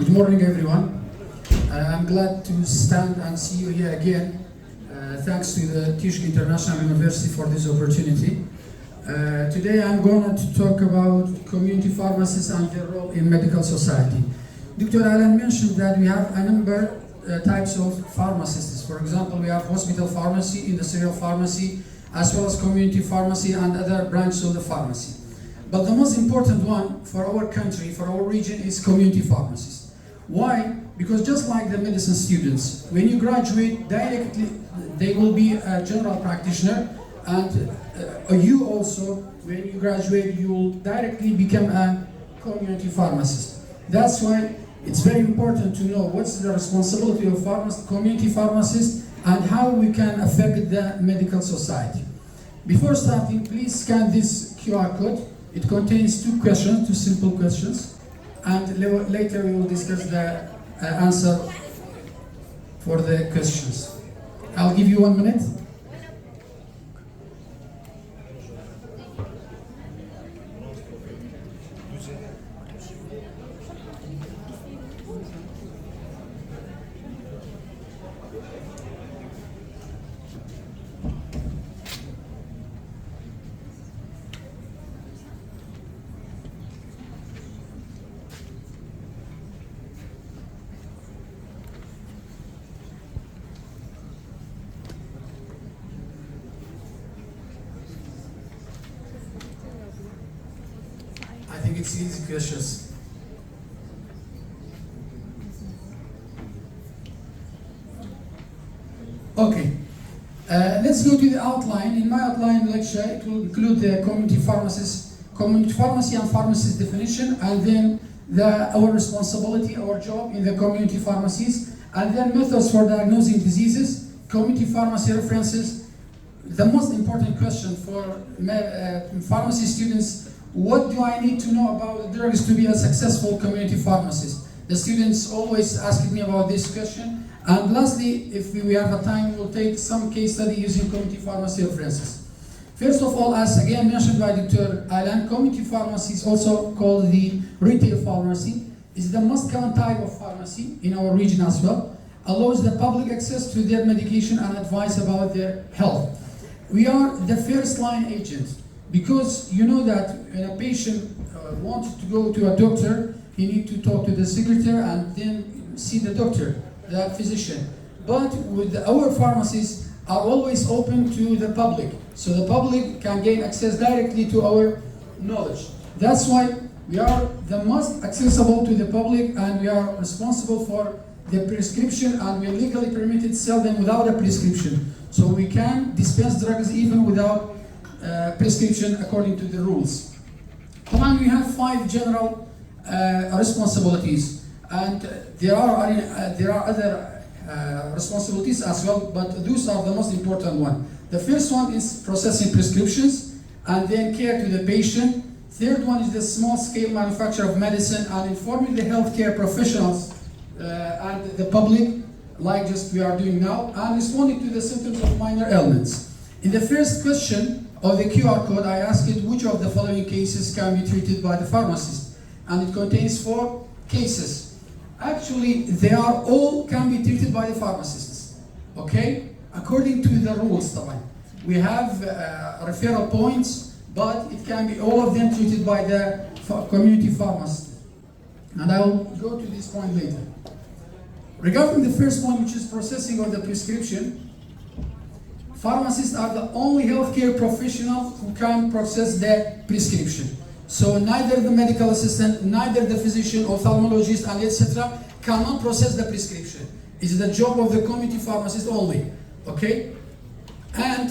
Good morning, everyone. I'm glad to stand and see you here again. Thanks to the Tisch International University for this opportunity. Today I'm going to talk about community pharmacists and their role in medical society. Dr. Alan mentioned that we have a number types of pharmacists. For example, we have hospital pharmacy, industrial pharmacy, as well as community pharmacy and other branches of the pharmacy. But the most important one for our country, for our region, is community pharmacists. Why? Because just like the medicine students, when you graduate, directly they will be a general practitioner, and you also, when you graduate, you will directly become a community pharmacist. That's why it's very important to know what's the responsibility of community pharmacists and how we can affect the medical society. Before starting, please scan this QR code. It contains two simple questions, and later we will discuss the answer for the questions. I'll give you 1 minute. I think it's easy questions. Okay, let's go to the outline. In my outline lecture, it will include the community pharmacy and pharmacist definition, and then our responsibility, our job in the community pharmacies, and then methods for diagnosing diseases, community pharmacy references. The most important question for pharmacy students: what do I need to know about the drugs to be a successful community pharmacist? The students always ask me about this question. And lastly, if we have a time, we'll take some case study using community pharmacy references. First of all, as again mentioned by Dr. Alan, community pharmacy is also called the retail pharmacy. It's the most common type of pharmacy in our region as well. Allows the public access to their medication and advice about their health. We are the first line agent. Because you know that when a patient wants to go to a doctor, he needs to talk to the secretary and then see the doctor, the physician. But with our pharmacies are always open to the public, so the public can gain access directly to our knowledge. That's why we are the most accessible to the public, and we are responsible for the prescription, and we are legally permitted to sell them without a prescription. So we can dispense drugs even without prescription according to the rules. Command, we have 5 general responsibilities, and there are other responsibilities as well, but those are the most important one. The first one is processing prescriptions, and then care to the patient. Third one is the small-scale manufacture of medicine and informing the healthcare professionals and the public, like just we are doing now, and responding to the symptoms of minor ailments. In the first question of the QR code, I asked it which of the following cases can be treated by the pharmacist, and it contains 4 cases. Actually, they are all can be treated by the pharmacists, okay? According to the rules, we have referral points, but it can be all of them treated by the community pharmacist. And I will go to this point later. Regarding the first point, which is processing of the prescription, pharmacists are the only healthcare professional who can process the prescription. So neither the medical assistant, neither the physician, ophthalmologist, and etc. cannot process the prescription. It's the job of the community pharmacist only, okay? And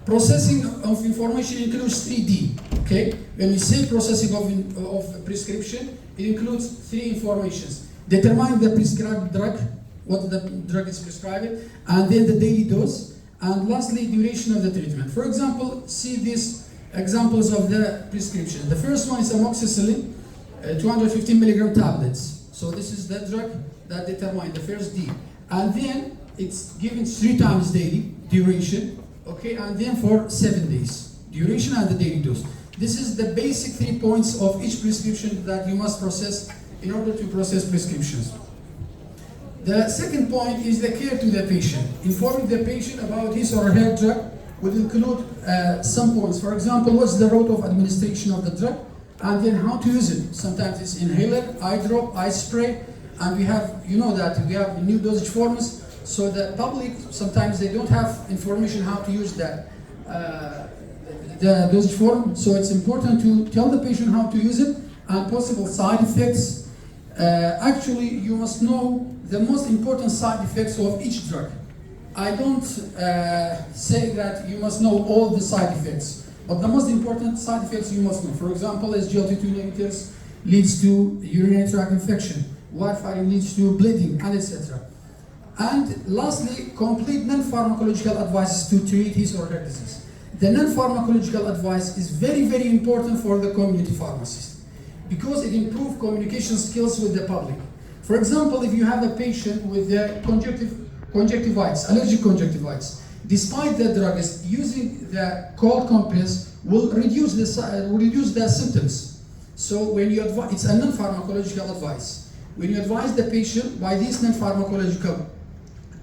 processing of information includes 3D, okay? When we say processing of prescription, it includes 3 informations. Determine the prescribed drug, what the drug is prescribed, and then the daily dose, and lastly, duration of the treatment. For example, see these examples of the prescription. The first one is amoxicillin, 250 milligram tablets. So this is the drug that determines the first D. And then it's given 3 times daily, duration, okay, and then for 7 days, duration and the daily dose. This is the basic 3 points of each prescription that you must process in order to process prescriptions. The second point is the care to the patient. Informing the patient about his or her drug will include some points. For example, what's the route of administration of the drug, and then how to use it. Sometimes it's inhaler, eye drop, eye spray, and we have, you know that we have new dosage forms, so the public, sometimes they don't have information how to use that. The dosage form, so it's important to tell the patient how to use it and possible side effects. Actually, you must know the most important side effects of each drug. I don't say that you must know all the side effects, but the most important side effects you must know. For example, SGLT2 inhibitors leads to urinary tract infection, warfarin leads to bleeding, and etc. And lastly, complete non-pharmacological advice to treat his or her disease. The non-pharmacological advice is very, very important for the community pharmacist because it improves communication skills with the public. For example, if you have a patient with conjunctivitis, allergic conjunctivitis, despite the druggist using the cold compress will reduce the symptoms. So when you advise, it's a non-pharmacological advice. When you advise the patient by these non-pharmacological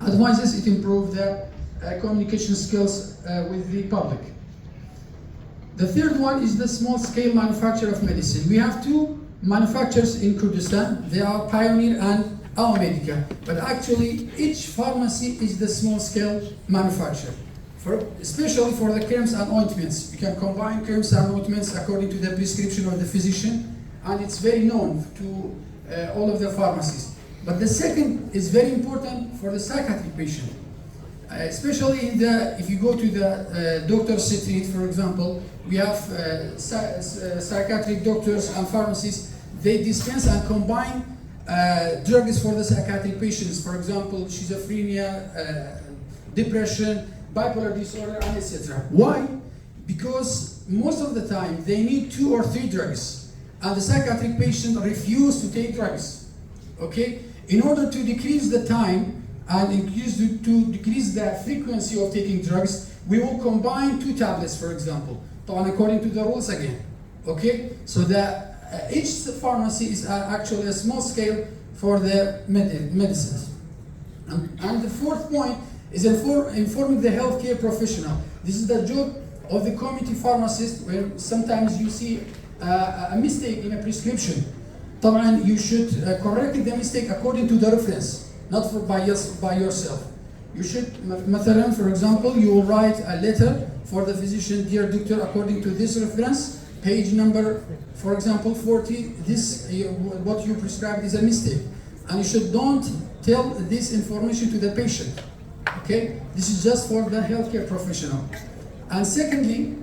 advices, it improves the communication skills with the public. The third one is the small-scale manufacture of medicine. We have two manufacturers in Kurdistan. They are Pioneer and Medica. But actually, each pharmacy is the small-scale manufacturer. Especially for the creams and ointments. You can combine creams and ointments according to the prescription of the physician, and it's very known to all of the pharmacies. But the second is very important for the psychiatric patient. Especially if you go to the doctor's street, for example, we have psychiatric doctors and pharmacists. They dispense and combine drugs for the psychiatric patients. For example, schizophrenia, depression, bipolar disorder, and etc. Why? Because most of the time they need 2 or 3 drugs, and the psychiatric patient refuse to take drugs. Okay? In order to decrease the time and to decrease the frequency of taking drugs, we will combine 2 tablets, for example, according to the rules again. Okay? So each pharmacy is actually a small scale for the medicines. And the fourth point is informing the healthcare professional. This is the job of the community pharmacist, where sometimes you see a mistake in a prescription. You should correct the mistake according to the reference. Not by yourself. You should, for example, you will write a letter for the physician, dear doctor, according to this reference, page number, for example, 40, what you prescribed is a mistake. And you should don't tell this information to the patient. Okay? This is just for the healthcare professional. And secondly,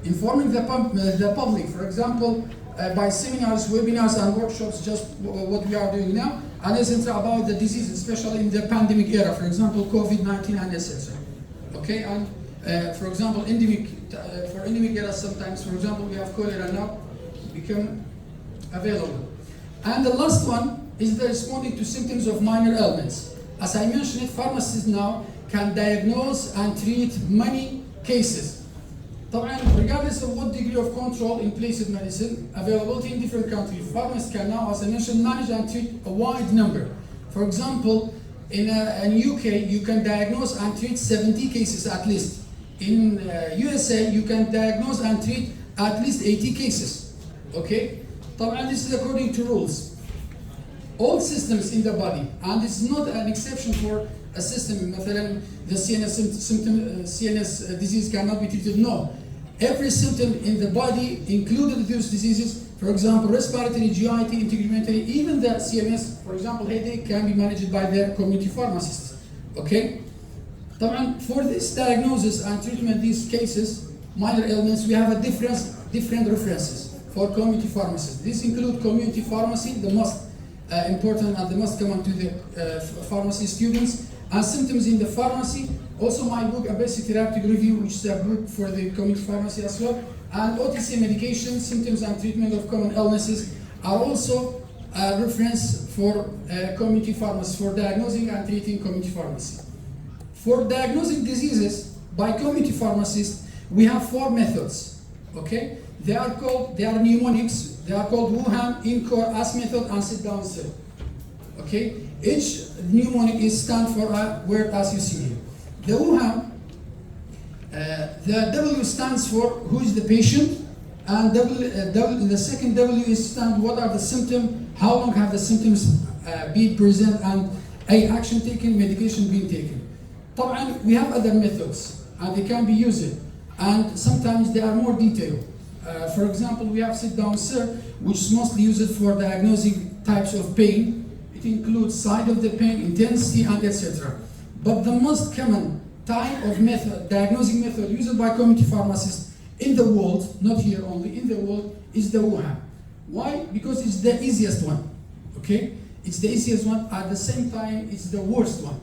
informing the public, for example, by seminars, webinars, and workshops, just what we are doing now, and etc. about the disease, especially in the pandemic era, for example, COVID-19 and etc. Okay, and for example, for endemic era, sometimes, for example, we have cholera now become available. And the last one is the responding to symptoms of minor ailments. As I mentioned, pharmacists now can diagnose and treat many cases. Regardless of what degree of control in place of medicine, availability in different countries, pharmacists can now, as I mentioned, manage and treat a wide number. For example, in UK, you can diagnose and treat 70 cases at least. In USA, you can diagnose and treat at least 80 cases. Okay? This is according to rules. All systems in the body, and it's not an exception for a system, the CNS disease cannot be treated, no. Every symptom in the body, including those diseases, for example, respiratory, GIT, integumentary, even the CNS, for example, headache, can be managed by the community pharmacist. Okay? For this diagnosis and treatment, these cases, minor ailments, we have a different references for community pharmacists. This includes community pharmacy, the most important and the most common to the pharmacy students, and symptoms in the pharmacy. Also my book, A Basic Therapeutic Review, which is a book for the community pharmacy as well, and OTC medication, symptoms and treatment of common illnesses, are also a reference for community pharmacy, for diagnosing and treating community pharmacy. For diagnosing diseases by community pharmacists, we have 4 methods. Okay? They are mnemonics. They are called Wuhan, Incor, Ask Method, and Sit Down Sir. Okay? Each mnemonic is stand for a word as you see here. The Wuhan, the W stands for who is the patient, and the second W is stand what are the symptoms, how long have the symptoms been present, and a action taken, medication being taken. طبعا we have other methods and they can be used, and sometimes they are more detailed. For example, we have Sit Down Sir, which is mostly used for diagnosing types of pain. It includes side of the pain, intensity, and etc. But the most common type of method, diagnosing method used by community pharmacists in the world, not here only, in the world, is the Wuhan. Why? Because it's the easiest one. Okay? It's the easiest one. At the same time, it's the worst one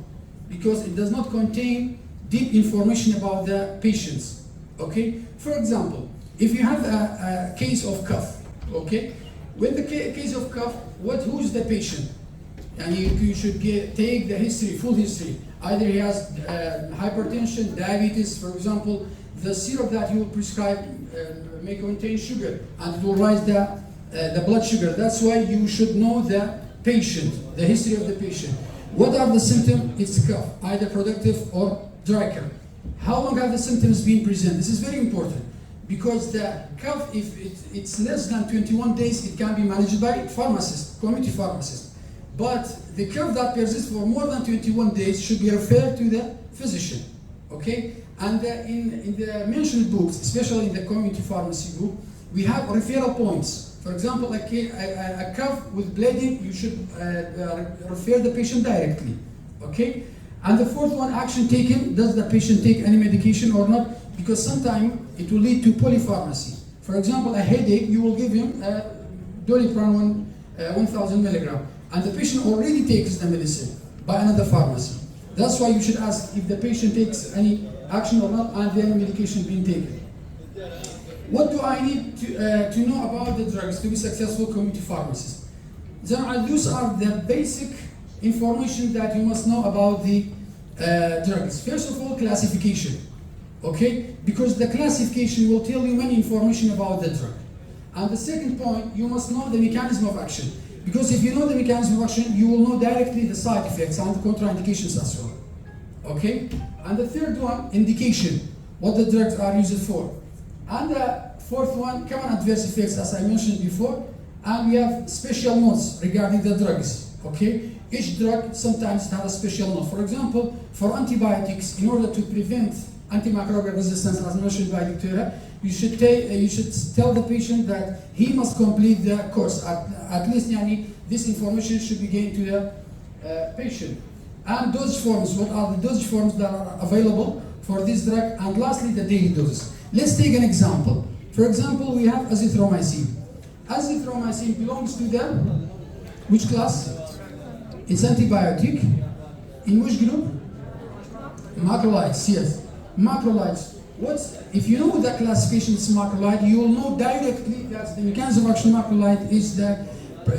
because it does not contain deep information about the patients. Okay? For example, if you have a case of cough, okay? With the case of cough, who's the patient? And you should take the history, full history. Either he has hypertension, diabetes, for example. The syrup that you will prescribe may contain sugar and it will rise the blood sugar. That's why you should know the patient, the history of the patient. What are the symptoms? It's cough, either productive or dry cough. How long have the symptoms been present? This is very important because the cough, if it's less than 21 days, it can be managed by pharmacists, community pharmacists. But the cough that persists for more than 21 days should be referred to the physician. Okay? And in the mentioned books, especially in the community pharmacy book, we have referral points. For example, a cough with bleeding, you should refer the patient directly. Okay? And the fourth one, action taken. Does the patient take any medication or not? Because sometimes it will lead to polypharmacy. For example, a headache, you will give him Doliprane 1000 milligram. And the patient already takes the medicine by another pharmacy. That's why you should ask if the patient takes any action or not, and then medication being taken. What do I need to know about the drugs to be successful community pharmacist? Those are the basic information that you must know about the drugs. First of all, classification. Okay? Because the classification will tell you many information about the drug. And the second point, you must know the mechanism of action. Because if you know the mechanism of action, you will know directly the side effects and the contraindications as well. Okay? And the third one, indication, what the drugs are used for. And the fourth one, common adverse effects, as I mentioned before. And we have special notes regarding the drugs. Okay? Each drug sometimes has a special note. For example, for antibiotics, in order to prevent antimicrobial resistance, as mentioned by Dr. You should tell the patient that he must complete the course. At least this information should be given to the patient. And dosage forms, what are the dosage forms that are available for this drug? And lastly, the daily doses. Let's take an example. For example, we have azithromycin. Azithromycin belongs to the, which class? It's antibiotic. In which group? Macrolides, yes. Macrolides. If you know the classification is macrolide, you will know directly that the mechanism of action of macrolide is the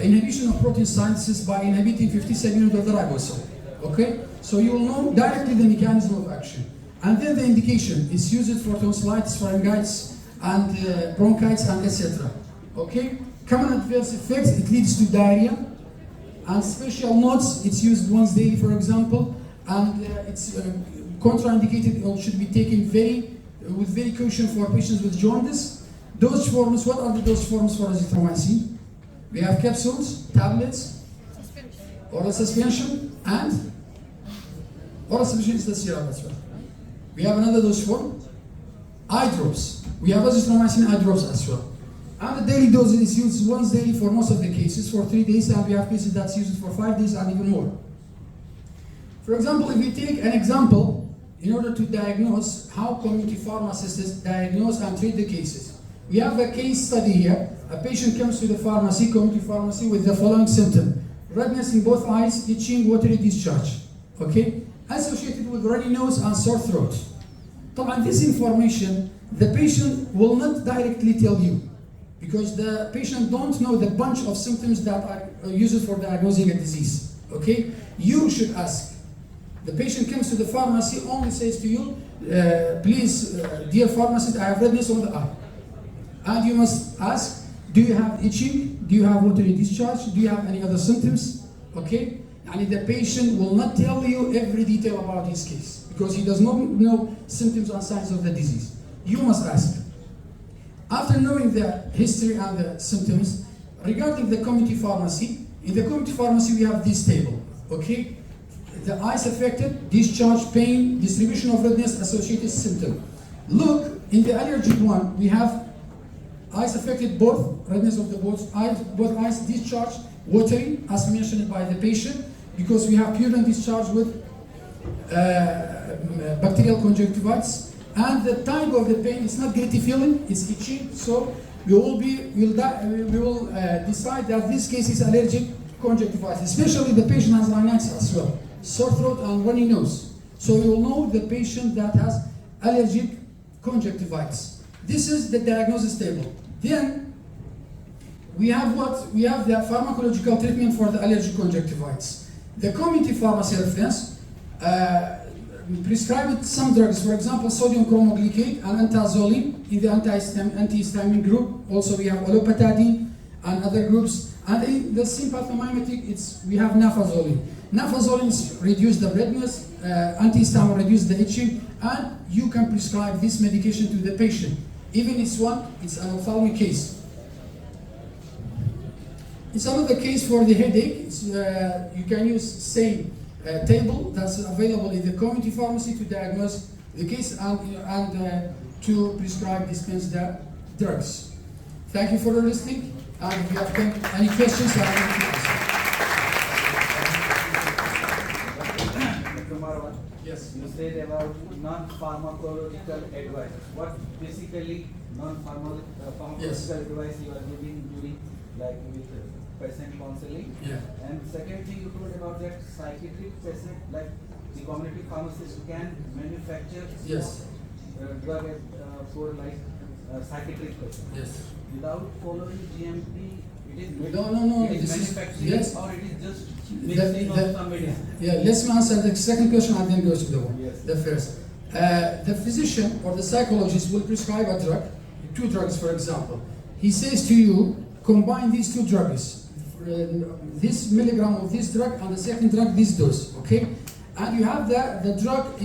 inhibition of protein synthesis by inhibiting 57 unit of the ribosome. Okay? So you will know directly the mechanism of action. And then the indication is used for tonsillitis, pharyngitis, and bronchitis, and etc. Okay? Common adverse effects, it leads to diarrhea. And special notes, it's used once daily, for example, and it's contraindicated or should be taken with very caution for patients with jaundice. Dosage forms, what are the dosage forms for azithromycin? We have capsules, tablets, oral suspension, and oral suspension is the syrup as well. We have another dosage form, eye drops. We have azithromycin eye drops as well. And the daily dose is used once daily for most of the cases, for 3 days, and we have cases that's used for 5 days and even more. For example, if we take an example, in order to diagnose how community pharmacists diagnose and treat the cases. We have a case study here. A patient comes to the pharmacy, community pharmacy, with the following symptom: redness in both eyes, itching, watery discharge. Okay? Associated with runny nose and sore throat. طبعا this information, the patient will not directly tell you, because the patient don't know the bunch of symptoms that are used for diagnosing a disease. Okay? You should ask. The patient comes to the pharmacy, only says to you, please, dear pharmacist, I have redness on the eye. And you must ask, do you have itching? Do you have watery discharge? Do you have any other symptoms? Okay? And the patient will not tell you every detail about his case because he does not know symptoms and signs of the disease. You must ask. After knowing the history and the symptoms, regarding the community pharmacy, in the community pharmacy we have this table, okay? The eyes affected, discharge, pain, distribution of redness, associated symptom. Look, in the allergic one, we have eyes affected, both redness of the both eyes, discharge, watery, as mentioned by the patient, because we have purulent discharge with bacterial conjunctivitis. And the type of the pain is not gritty feeling, it's itchy. So we will decide that this case is allergic conjunctivitis. Especially the patient has rhinitis as well, sore throat and runny nose. So you will know the patient that has allergic conjunctivitis. This is the diagnosis table. Then we have what? We have the pharmacological treatment for the allergic conjunctivitis. The community pharmacy reference prescribed some drugs, for example, sodium chromoglycate and antazolene in the antihistamine group. Also, we have olopatadine and other groups. And in the sympathomimetic, we have nafazolene. Nafazolene reduces the redness, antihistamine reduces the itching, and you can prescribe this medication to the patient. Even it's an ophthalmic case. It's another case for the headache. You can use same table that's available in the community pharmacy to diagnose the case and to prescribe, dispense the drugs. Thank you for listening. And if you have any questions, I will answer. Dr. Marwan, Yes. you said about non-pharmacological advice. What basically non-pharmacological Yes. advice you are giving during, like with patient counseling? Yeah. And second thing you told about that psychiatric patient, like the community pharmacist can manufacture Yes. drug for like psychiatric patient. Yes. Without following GMP, it is No. It is This is- manufacturing yes. or it is just mixing of some medicine. Yeah, let's answer the second question and then go to the one. Yes. The first. The physician or the psychologist will prescribe a drug, two drugs for example. He says to you, combine these two drugs, this milligram of this drug and the second drug, this dose, okay? And you have the drug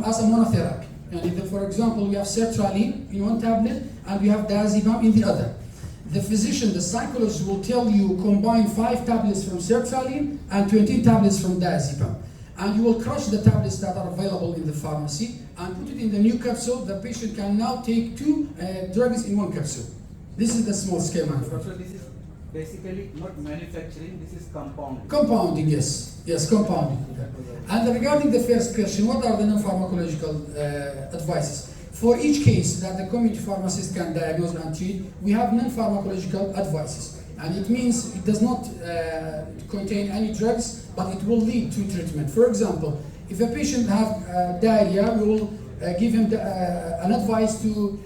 as a monotherapy. And for example, we have sertraline in one tablet and we have diazepam in the other. The physician, the psychologist will tell you combine 5 tablets from sertraline and 20 tablets from diazepam. And you will crush the tablets that are available in the pharmacy and put it in the new capsule. The patient can now take 2 drugs in 1 capsule. This is the small scale manufacturing. So this is basically not manufacturing, this is compounding. Compounding, yes. Yes, compounding. And regarding the first question, what are the non-pharmacological advices? For each case that the community pharmacist can diagnose and treat, we have non-pharmacological advices. And it means it does not contain any drugs, but it will lead to treatment. For example, if a patient has diarrhea, we will give him an advice to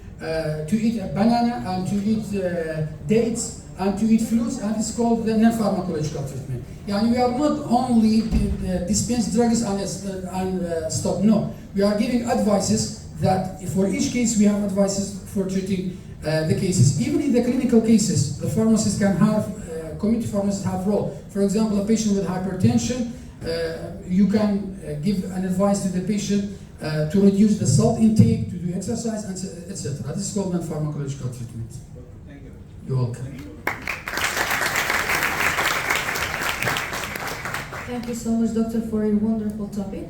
eat a banana and to eat dates and to eat fruits, and it's called the non-pharmacological treatment. Yeah, we are not only dispense drugs and stop. No, we are giving advices that for each case we have advices for treating the cases. Even in the clinical cases, the pharmacist can have, community pharmacists have role. For example, a patient with hypertension, you can give an advice to the patient to reduce the salt intake, to do exercise, etc. This is called non-pharmacological treatment. Thank you. You're welcome. Thank you so much, doctor, for your wonderful topic.